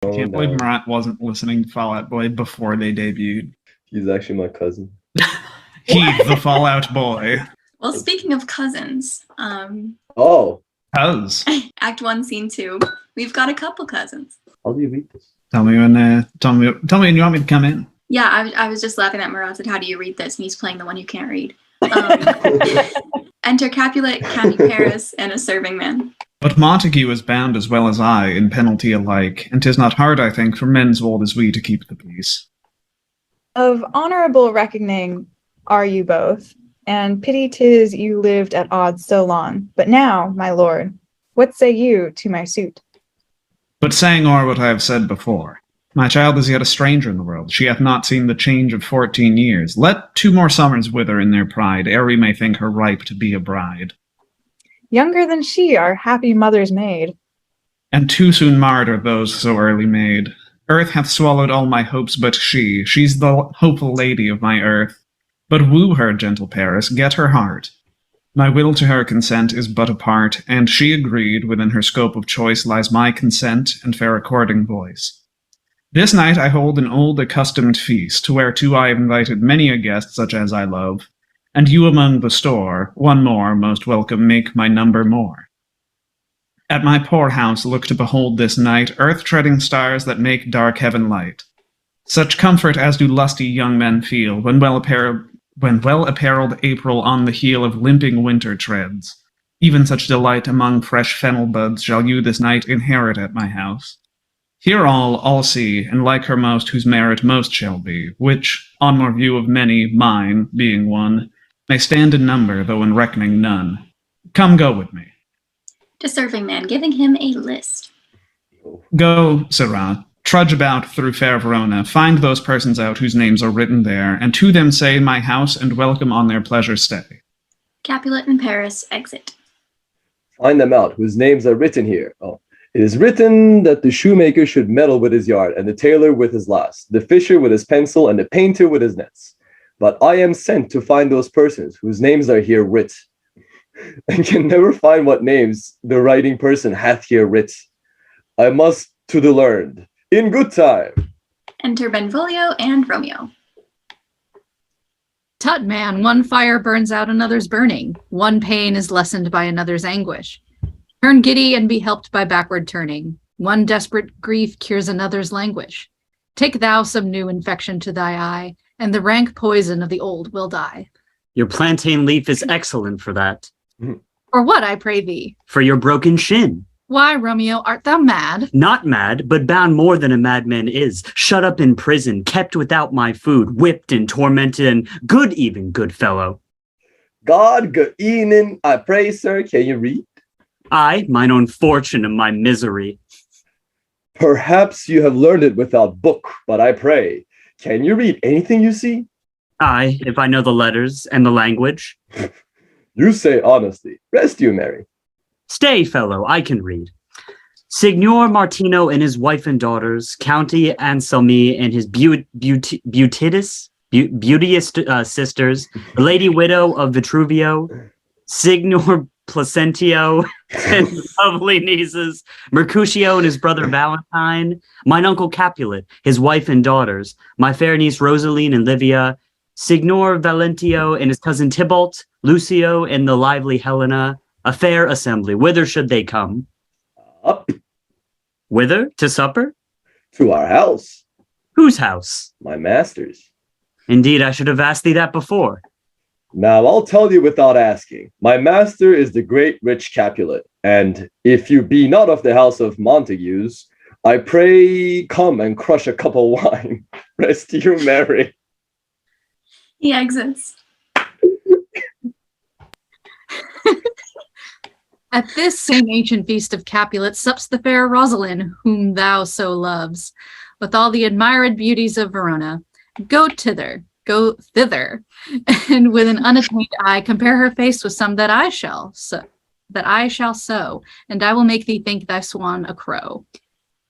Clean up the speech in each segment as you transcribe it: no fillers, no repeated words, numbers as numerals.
I Oh can't believe no, Marat wasn't listening to Fall Out Boy before they debuted. he's actually my cousin. Heath, the Fallout Boy. Well, speaking of cousins, Oh, Cuz. Act 1, Scene 2, we've got a couple cousins. how do you read this? Tell me when you want me to come in. Yeah, I was just laughing at Marat said, how do you read this? And he's playing the one you can't read. Enter Capulet, Cammy Paris, and a serving man. But Montague is bound as well as I in penalty alike, and 'tis not hard, I think, for men so old as we to keep the peace. Of honorable reckoning are you both, and pity 'tis you lived at odds so long. But now, my lord, what say you to my suit? But saying o'er what I have said before, my child is yet a stranger in the world. She hath not seen the change of 14 years. Let 2 more summers wither in their pride, ere we may think her ripe to be a bride. Younger than she, our happy mother's maid. And too soon marred are those so early made. Earth hath swallowed all my hopes but she's the hopeful lady of my earth. But woo her, gentle Paris, get her heart. My will to her consent is but a part, and she agreed, within her scope of choice lies my consent and fair according voice. This night I hold an old accustomed feast, whereto I have invited many a guest such as I love, and you among the store, one more, most welcome, make my number more. At my poor house look to behold this night earth-treading stars that make dark heaven light. Such comfort as do lusty young men feel when well-apparelled April on the heel of limping winter treads. Even such delight among fresh fennel buds shall you this night inherit at my house. Here all see, and like her most whose merit most shall be, which, on more view of many, mine, being one, may stand in number, though in reckoning none. Come go with me. To serving man, giving him a list. Go, Sirrah, trudge about through fair Verona, find those persons out whose names are written there, and to them say my house and welcome on their pleasure stay. Capulet and Paris exit. Find them out whose names are written here. Oh. It is written that the shoemaker should meddle with his yard, and the tailor with his lass, the fisher with his pencil, and the painter with his nets. But I am sent to find those persons whose names are here writ, and can never find what names the writing person hath here writ. I must to the learned, in good time. Enter Benvolio and Romeo. Tut, man, one fire burns out another's burning. One pain is lessened by another's anguish. Turn giddy and be helped by backward turning. One desperate grief cures another's languish. Take thou some new infection to thy eye, and the rank poison of the old will die. Your plantain leaf is excellent for that. For what, I pray thee? For your broken shin. Why, Romeo, art thou mad? Not mad, but bound more than a madman is. Shut up in prison, kept without my food, whipped and tormented, and good even, good fellow. God, good evening. I pray, sir, can you read? I, mine own fortune and my misery. Perhaps you have learned it without book, but I pray, can you read anything you see? I, if I know the letters and the language. You say honestly. Rest you, Mary. Stay, fellow, I can read. Signor Martino and his wife and daughters, County Anselmi and his beauteous sisters, the lady widow of Vitruvio, Signor Placentio and his lovely nieces, Mercutio and his brother Valentine, mine uncle Capulet, his wife and daughters, my fair niece Rosaline and Livia, Signor Valentio and his cousin Tybalt, Lucio and the lively Helena, a fair assembly. Whither should they come? Up. Whither? To supper? To our house. Whose house? My master's. Indeed, I should have asked thee that before. Now, I'll tell you without asking. My master is the great rich Capulet, and if you be not of the house of Montagues, I pray come and crush a cup of wine. Rest you merry. He exits. At this same ancient feast of Capulet sups the fair Rosaline, whom thou so loves, with all the admired beauties of Verona. Go thither, and with an unattained eye compare her face with some that I shall sow, and I will make thee think thy swan a crow.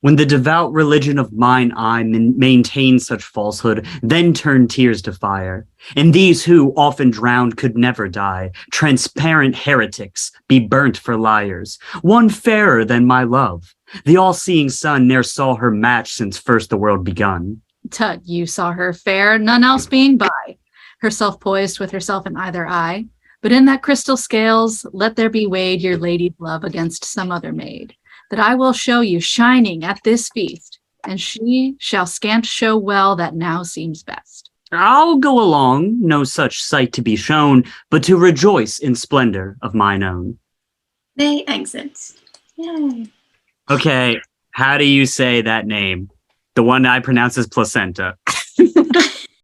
When the devout religion of mine eye maintains such falsehood, then turn tears to fire. And these who, often drowned, could never die, transparent heretics, be burnt for liars. One fairer than my love, The all-seeing sun ne'er saw her match since first the world begun. Tut, you saw her fair, none else being by. Herself poised with herself in either eye. But in that crystal scales, let there be weighed your lady's love against some other maid, that I will show you shining at this feast, and she shall scant show well that now seems best. I'll go along, no such sight to be shown, but to rejoice in splendor of mine own. They exit. Yay. Okay, how do you say that name? The one I pronounce as placenta.